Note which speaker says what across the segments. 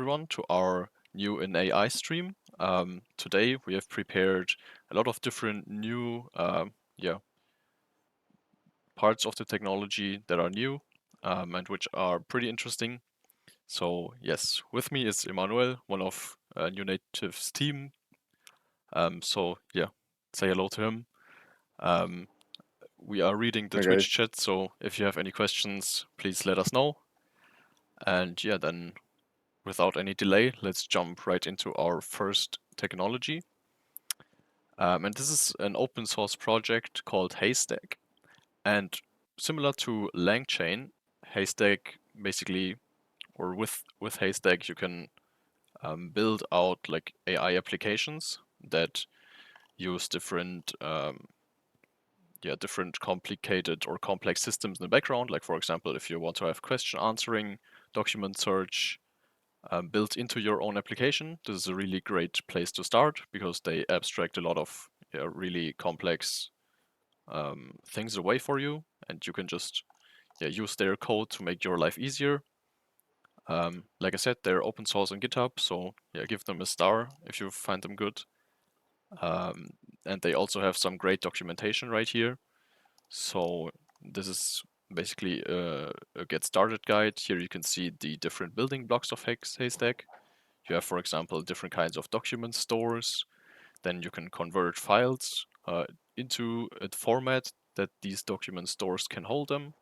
Speaker 1: everyone to our new in AI stream. Today we have prepared a lot of different new parts of the technology that are new and which are pretty interesting. So yes, with me is Emmanuel, one of New Native's team. So yeah, say hello to him. Um, we are reading the
Speaker 2: Hi
Speaker 1: Twitch
Speaker 2: guys.
Speaker 1: chat, so if you have any questions, please let us know. And yeah, then without any delay, let's jump right into our first technology. And this is an open source project called Haystack. And similar to LangChain, Haystack basically, or with Haystack, you can build out like AI applications that use different complicated or complex systems in the background. Like for example, if you want to have question answering, document search, built into your own application, this is a really great place to start because they abstract a lot of really complex things away for you, and you can just use their code to make your life easier. Like I said, they're open source on GitHub, so give them a star if you find them good. And they also have some great documentation right here. So this is basically a get started guide. Here you can see the different building blocks of Haystack. You have, for example, different kinds of document stores. Then you can convert files into a format that these document stores can hold them.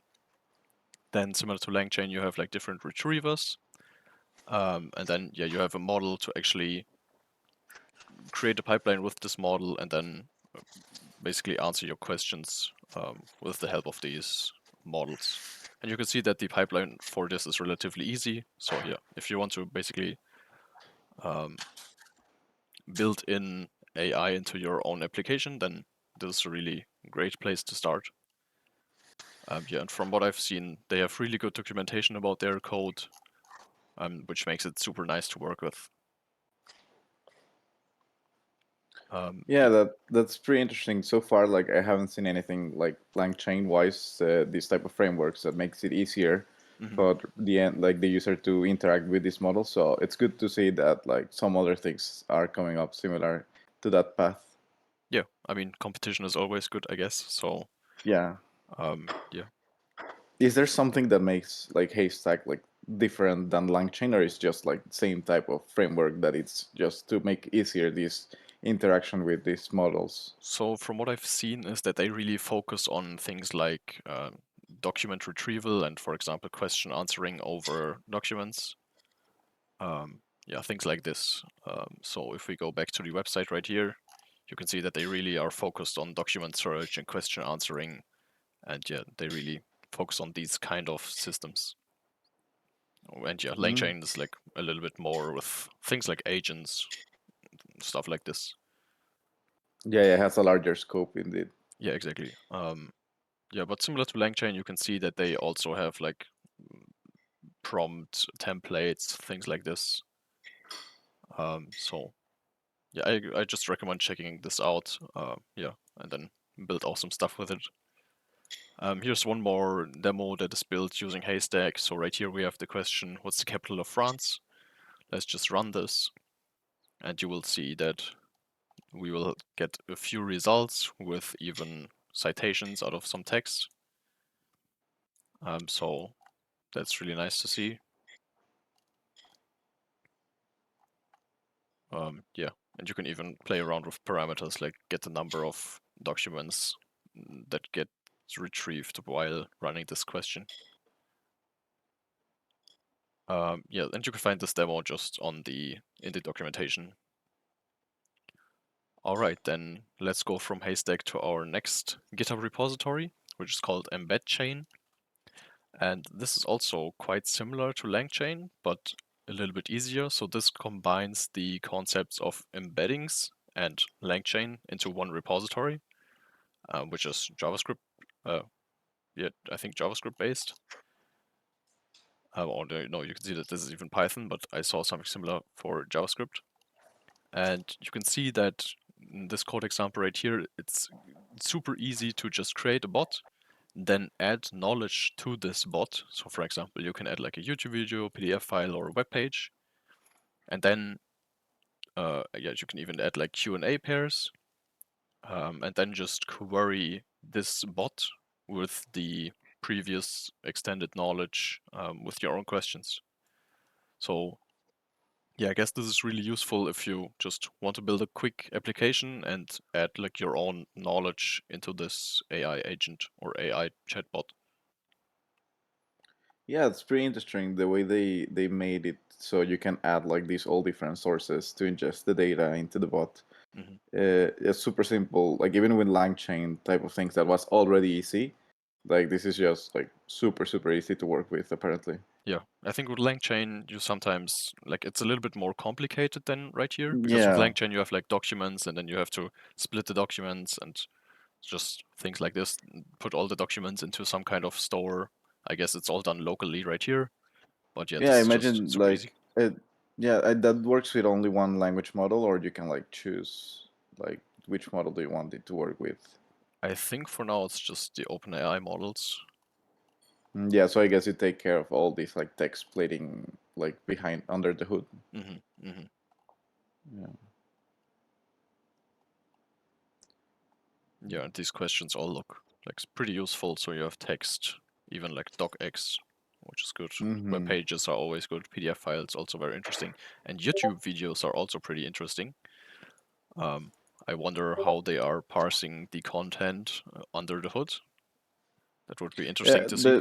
Speaker 1: Then, similar to LangChain, you have like different retrievers. And then, you have a model to actually create a pipeline with this model and then basically answer your questions with the help of these models. And you can see that the pipeline for this is relatively easy. So if you want to basically build in AI into your own application, then this is a really great place to start. And from what I've seen, they have really good documentation about their code, which makes it super nice to work with.
Speaker 2: Yeah, that's pretty interesting. So far, like I haven't seen anything like LangChain wise, these type of frameworks that makes it easier
Speaker 1: Mhm.
Speaker 2: for the end, like the user to interact with this model. So it's good to see that like some other things are coming up similar to that path.
Speaker 1: Yeah, I mean, competition is always good, I guess. So,
Speaker 2: Yeah.
Speaker 1: yeah.
Speaker 2: Is there something that makes like Haystack like different than LangChain, or is just like same type of framework that it's just to make easier this interaction with these models?
Speaker 1: So from what I've seen is that they really focus on things like document retrieval and, for example, question answering over documents. Things like this. So if we go back to the website right here, you can see that they really are focused on document search and question answering, and they really focus on these kind of systems. And
Speaker 2: Mm.
Speaker 1: LangChain is like a little bit more with things like agents, stuff like this.
Speaker 2: Yeah, it has a larger scope indeed.
Speaker 1: Yeah, exactly. But similar to LangChain, you can see that they also have like prompt templates, things like this. So I just recommend checking this out. And then build awesome stuff with it. Here's one more demo that is built using Haystack. So right here we have the question, what's the capital of France? Let's just run this, and you will see that we will get a few results with even citations out of some text. So that's really nice to see. And you can even play around with parameters like get the number of documents that get retrieved while running this question. And you can find this demo just in the documentation. All right, then let's go from Haystack to our next GitHub repository, which is called Embed Chain. And this is also quite similar to LangChain, but a little bit easier. So this combines the concepts of embeddings and LangChain into one repository, which is JavaScript. Uh, I think JavaScript based. No, you can see that this is even Python, but I saw something similar for JavaScript. And you can see that in this code example right here, it's super easy to just create a bot, then add knowledge to this bot. So for example, you can add like a YouTube video, PDF file, or a web page. And then yeah, you can even add like Q&A pairs, and then just query this bot with the previous extended knowledge with your own questions. So yeah, I guess this is really useful if you just want to build a quick application and add like your own knowledge into this AI agent or AI chatbot.
Speaker 2: Yeah, it's pretty interesting the way they made it so you can add like these all different sources to ingest the data into the bot.
Speaker 1: Hmm.
Speaker 2: It's super simple. Like even with LangChain type of things that was already easy, like this is just like super easy to work with apparently.
Speaker 1: Yeah, I think with LangChain you sometimes like it's a little bit more complicated than right here because with
Speaker 2: Yeah,
Speaker 1: LangChain you have like documents and then you have to split the documents and just things like this, put all the documents into some kind of store. I guess it's all done locally right here, but yeah,
Speaker 2: yeah. I
Speaker 1: this is just
Speaker 2: imagine
Speaker 1: super easy.
Speaker 2: like yeah, that works with only one language model, or you can like choose like which model do you want it to work with.
Speaker 1: I think for now it's just the OpenAI models.
Speaker 2: Yeah, so I guess you take care of all these like text splitting like behind under the hood.
Speaker 1: Hmm. Hmm.
Speaker 2: Yeah.
Speaker 1: Yeah, and these questions all look like pretty useful. So you have text, even like docx, which is good. Web
Speaker 2: Mm-hmm.
Speaker 1: pages are always good. PDF files also very interesting, and YouTube videos are also pretty interesting. Um, I wonder how they are parsing the content under the hood. That would be interesting
Speaker 2: Yeah,
Speaker 1: to see.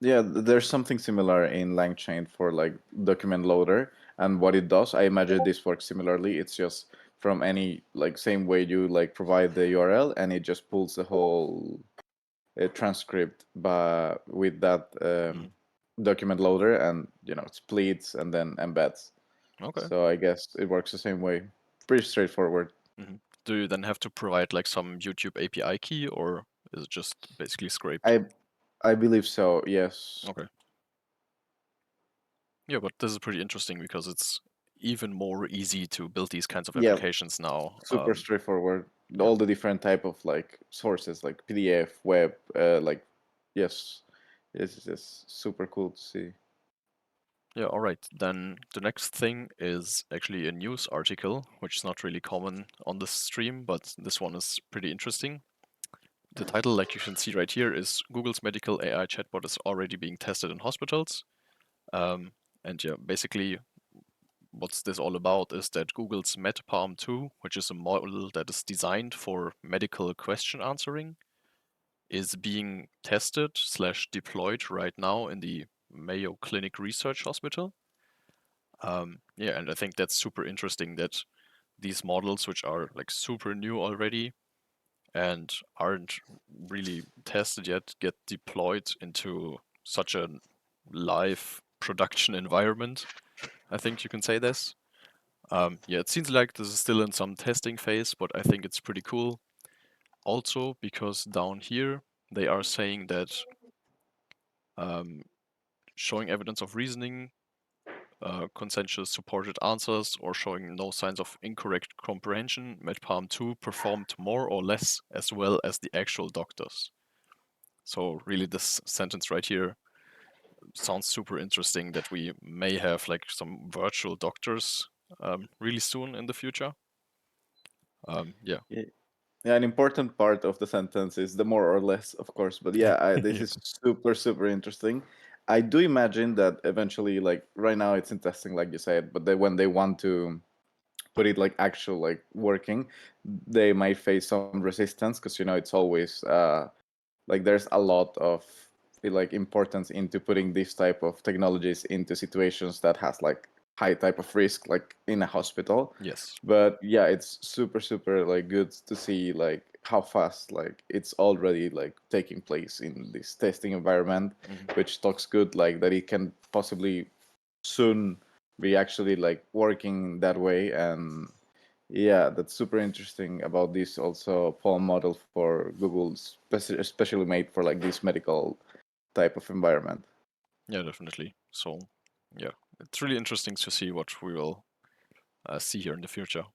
Speaker 2: there's something similar in LangChain for like document loader, and what it does, I imagine this works similarly. It's just from any like same way you like provide the URL, and it just pulls the whole transcript with that
Speaker 1: Mm.
Speaker 2: document loader, and it splits and then embeds.
Speaker 1: Okay.
Speaker 2: So I guess it works the same way. Pretty straightforward.
Speaker 1: Hmm. Do you then have to provide like some YouTube API key, or is it just basically scraped?
Speaker 2: I I believe so. Yes.
Speaker 1: Okay. Yeah, but this is pretty interesting because it's even more easy to build these kinds of
Speaker 2: Yeah.
Speaker 1: applications now.
Speaker 2: Super straightforward.
Speaker 1: Yeah.
Speaker 2: All the different type of like sources, like PDF, web, like yes, it's just super cool to see.
Speaker 1: Yeah, all right. Then the next thing is actually a news article, which is not really common on this stream, but this one is pretty interesting. The title, like you can see right here, is Google's medical AI chatbot is already being tested in hospitals. Um, and yeah, basically, what's this all about is that Google's MedPalm 2, which is a model that is designed for medical question answering, is being tested slash deployed right now in the Mayo Clinic Research Hospital. Yeah, and I think that's super interesting that these models, which are like super new already and aren't really tested yet, get deployed into such a live production environment. I think you can say this. Yeah, it seems like this is still in some testing phase, but I think it's pretty cool. Also, because down here they are saying that um, showing evidence of reasoning, consensus supported answers, or showing no signs of incorrect comprehension, MedPalm 2 performed more or less as well as the actual doctors. So, really, this sentence right here sounds super interesting that we may have like some virtual doctors really soon in the future. Yeah.
Speaker 2: Yeah, yeah, an important part of the sentence is the more or less, of course. But yeah, this
Speaker 1: Yeah.
Speaker 2: is super interesting. I do imagine that eventually, like right now, it's in testing, like you said, but when they want to put it like actual like working, they might face some resistance because it's always like there's a lot of like importance into putting this type of technologies into situations that has like high type of risk like in a hospital.
Speaker 1: Yes.
Speaker 2: But yeah, it's super like good to see like how fast like it's already like taking place in this testing environment,
Speaker 1: Hmm.
Speaker 2: which talks good like that it can possibly soon be actually like working that way. And yeah, that's super interesting about this also Palm model for Google, especially made for like this medical type of environment.
Speaker 1: Yeah, definitely. So, yeah, it's really interesting to see what we will see here in the future.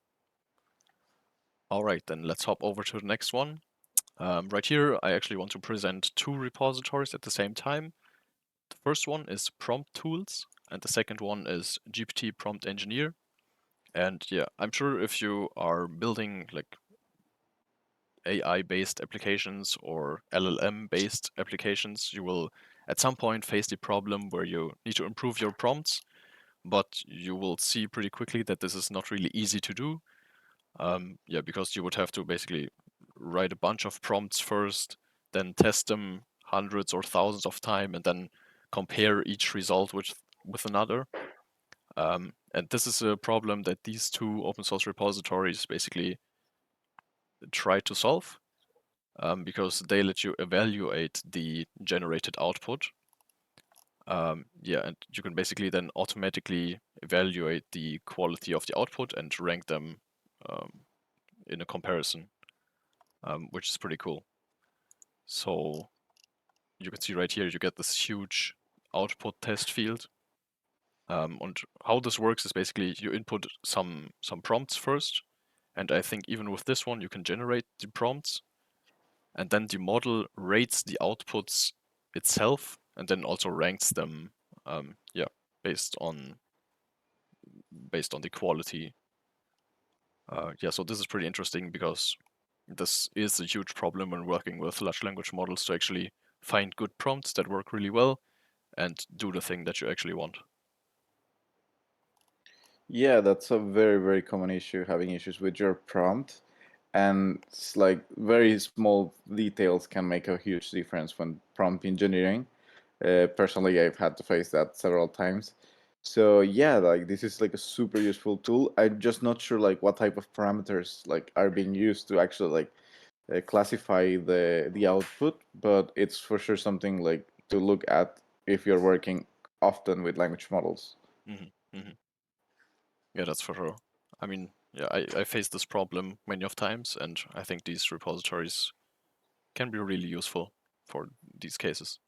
Speaker 1: All right, then let's hop over to the next one. Right here, I actually want to present two repositories at the same time. The first one is Prompt Tools, and the second one is GPT Prompt Engineer. And yeah, I'm sure if you are building like AI-based applications or LLM-based applications, you will at some point face the problem where you need to improve your prompts, but you will see pretty quickly that this is not really easy to do. Yeah, because you would have to basically write a bunch of prompts first, then test them hundreds or thousands of times, and then compare each result with another. And this is a problem that these two open source repositories basically try to solve, because they let you evaluate the generated output. Yeah, and you can basically then automatically evaluate the quality of the output and rank them um, in a comparison, which is pretty cool. So you can see right here, you get this huge output test field. And how this works is basically you input some prompts first, and I think even with this one you can generate the prompts, and then the model rates the outputs itself, and then also ranks them, yeah, based on the quality. Yeah, so this is pretty interesting because this is a huge problem when working with large language models to actually find good prompts that work really well and do the thing that you actually want.
Speaker 2: Yeah, that's a very, very common issue, having issues with your prompt. And it's like very small details can make a huge difference when prompt engineering. Personally, I've had to face that several times. So yeah, like this is like a super useful tool. I'm just not sure like what type of parameters like are being used to actually like classify the output, but it's for sure something like to look at if you're working often with language models.
Speaker 1: Hmm. Hmm. Yeah, that's for sure. I mean, yeah, I faced this problem many of times, and I think these repositories can be really useful for these cases.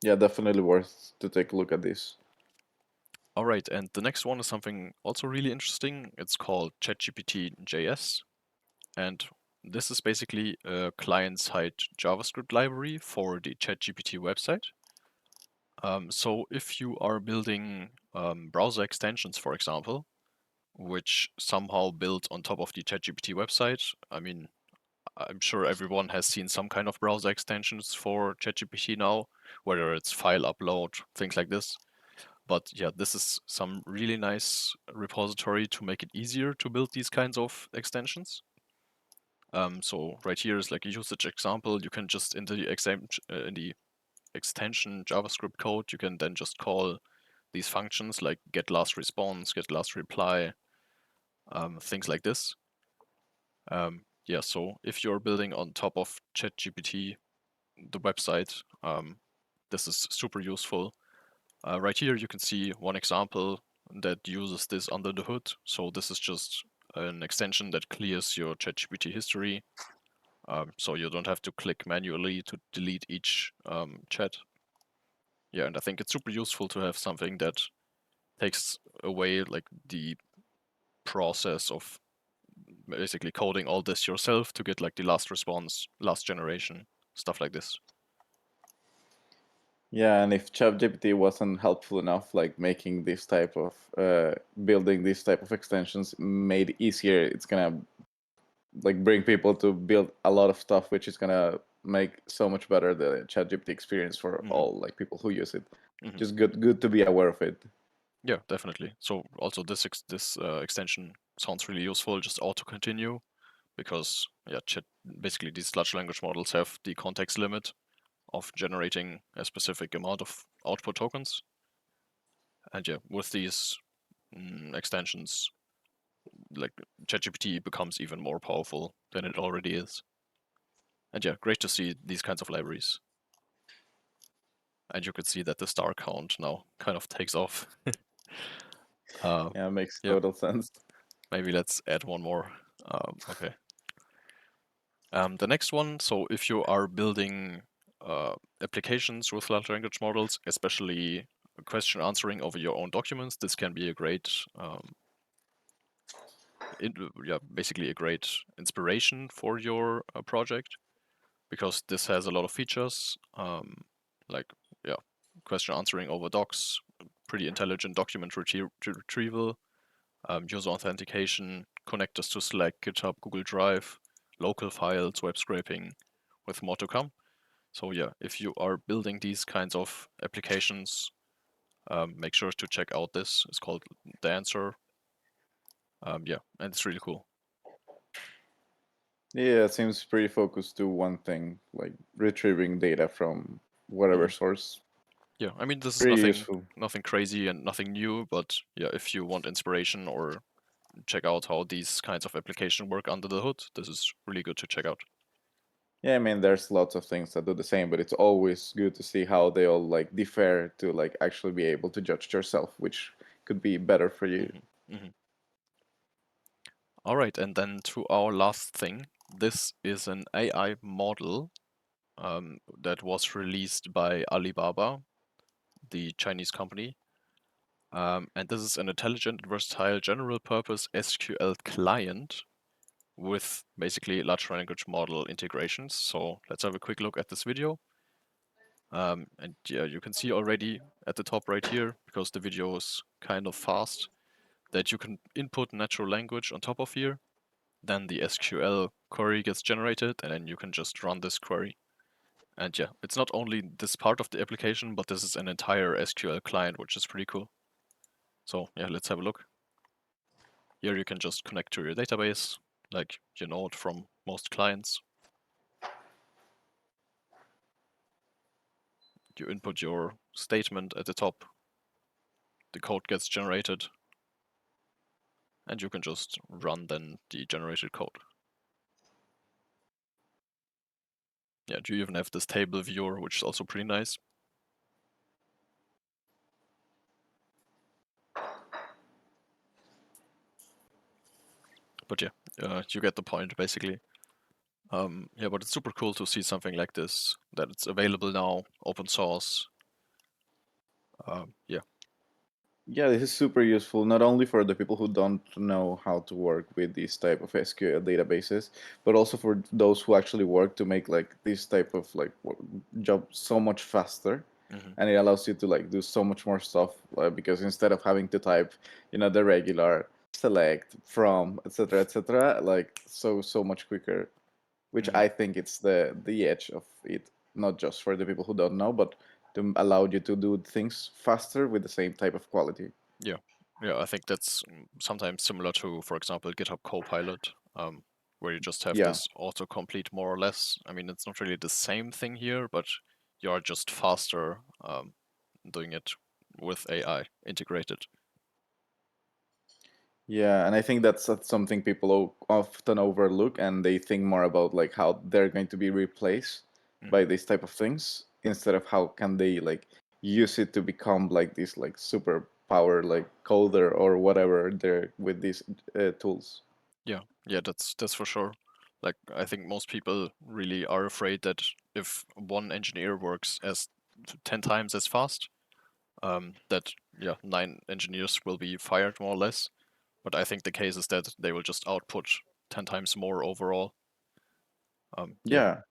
Speaker 2: Yeah, definitely worth to take a look at this.
Speaker 1: All right, and the next one is something also really interesting. It's called ChatGPT JS, and this is basically a client-side JavaScript library for the ChatGPT website. So if you are building browser extensions, for example, which somehow build on top of the ChatGPT website, I mean, I'm sure everyone has seen some kind of browser extensions for ChatGPT now, whether it's file upload, things like this. But yeah, this is some really nice repository to make it easier to build these kinds of extensions. So right here is like a usage example. You can just in the extension JavaScript code, you can then just call these functions like get last response, get last reply, things like this. Yeah, so if you're building on top of ChatGPT, the website, this is super useful. Right here, you can see one example that uses this under the hood. So this is just an extension that clears your ChatGPT history. So you don't have to click manually to delete each chat. Yeah, and I think it's super useful to have something that takes away like the process of basically coding all this yourself to get like the last response, last generation, stuff like this.
Speaker 2: Yeah, and if ChatGPT wasn't helpful enough, like making this type of building this type of extensions made easier, it's gonna like bring people to build a lot of stuff, which is gonna make so much better the ChatGPT experience for
Speaker 1: Hmm.
Speaker 2: all like people who use it.
Speaker 1: Hmm.
Speaker 2: Just good to be aware of it.
Speaker 1: Yeah, definitely. So also this extension sounds really useful. Just auto continue because yeah, chat basically these large language models have the context limit of generating a specific amount of output tokens. And yeah, with these extensions, like ChatGPT becomes even more powerful than it already is. And yeah, great to see these kinds of libraries. And you could see that the star count now kind of takes off. uh,
Speaker 2: Yeah, makes
Speaker 1: yeah,
Speaker 2: total sense.
Speaker 1: maybe let's add one more. Okay. The next one, so if you are building applications with large language models, especially question answering over your own documents, this can be a great, yeah, basically a great inspiration for your project because this has a lot of features, like yeah, question answering over docs, pretty intelligent document retrieval, user authentication, connectors to Slack, GitHub, Google Drive, local files, web scraping, with more to come. So yeah, if you are building these kinds of applications, make sure to check out this. It's called The Answer. Yeah, and it's really cool.
Speaker 2: Yeah, it seems pretty focused to one thing, like retrieving data from whatever
Speaker 1: Hmm.
Speaker 2: source.
Speaker 1: Yeah, I mean this is
Speaker 2: Pretty
Speaker 1: nothing
Speaker 2: useful.
Speaker 1: nothing crazy and nothing new, but yeah, if you want inspiration or check out how these kinds of application work under the hood, this is really good to check out.
Speaker 2: Yeah, I mean, there's lots of things that do the same, but it's always good to see how they all like differ to like actually be able to judge yourself, which could be better for you.
Speaker 1: Hmm. Hmm. All right, and then to our last thing. This is an AI model that was released by Alibaba, the Chinese company. And this is an intelligent and versatile general purpose SQL client with basically large language model integrations. So let's have a quick look at this video. And yeah, you can see already at the top right here, because the video is kind of fast, that you can input natural language on top of here. Then the SQL query gets generated, and then you can just run this query. And yeah, it's not only this part of the application, but this is an entire SQL client, which is pretty cool. So yeah, let's have a look. Here you can just connect to your database, like you know it from most clients. You input your statement at the top, the code gets generated, and you can just run then the generated code. Yeah, you even have this table viewer, which is also pretty nice. But yeah, you get the point basically. Yeah, but it's super cool to see something like this, that it's available now, open source. Yeah.
Speaker 2: Yeah, this is super useful not only for the people who don't know how to work with these type of SQL databases, but also for those who actually work to make like this type of like job so much faster,
Speaker 1: Hmm.
Speaker 2: and it allows you to like do so much more stuff because instead of having to type, the regular select from etc., like so much quicker, which
Speaker 1: Hmm.
Speaker 2: I think it's the edge of it, not just for the people who don't know, but to allow you to do things faster with the same type of quality.
Speaker 1: Yeah. Yeah, I think that's sometimes similar to, for example, GitHub Copilot, where you just have
Speaker 2: Yeah.
Speaker 1: this autocomplete more or less. I mean, it's not really the same thing here, but you're just faster doing it with AI integrated.
Speaker 2: Yeah, and I think that's something people often overlook, and they think more about like how they're going to be replaced
Speaker 1: Hmm.
Speaker 2: by these type of things instead of how can they like use it to become like this like super power like coder or whatever they're with these tools.
Speaker 1: Yeah, yeah, that's for sure. Like, I think most people really are afraid that if one engineer works as 10 times as fast, that yeah, 9 engineers will be fired more or less. But I think the case is that they will just output 10 times more overall. Yeah,
Speaker 2: Yeah,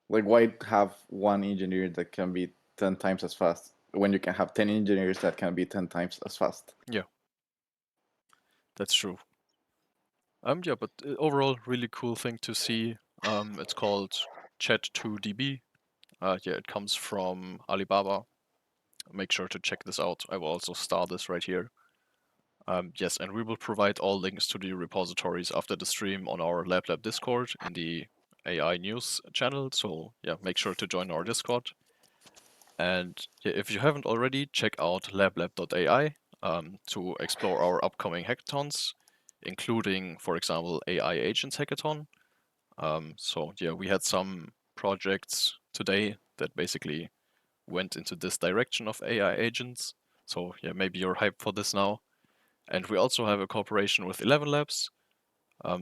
Speaker 2: like why have one engineer that can be 10 times as fast when you can have 10 engineers that can be 10 times as fast?
Speaker 1: yeah, that's true. Yeah, but overall, really cool thing to see. It's called Chat2DB. Yeah, it comes from Alibaba. Make sure to check this out. I will also star this right here. Yes, and we will provide all links to the repositories after the stream on our LabLab Discord in the AI news channel. So yeah, make sure to join our Discord. And yeah, if you haven't already, check out lablab.ai to explore our upcoming hackathons, including, for example, AI Agents Hackathon. So yeah, we had some projects today that basically went into this direction of AI agents. So yeah, maybe you're hyped for this now. And we also have a cooperation with 11 Labs.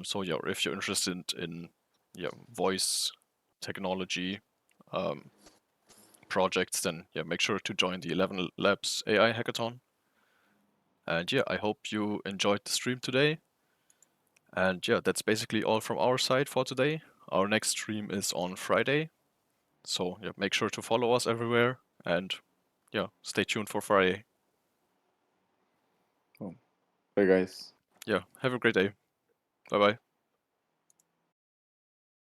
Speaker 1: So yeah, if you're interested in yeah voice technology um, projects, then yeah, make sure to join the 11 Labs AI Hackathon. And yeah, I hope you enjoyed the stream today. And yeah, that's basically all from our side for today. Our next stream is on Friday. So yeah, make sure to follow us everywhere and yeah, stay tuned for Friday.
Speaker 2: Bye, guys.
Speaker 1: Yeah, have a great day. Bye bye.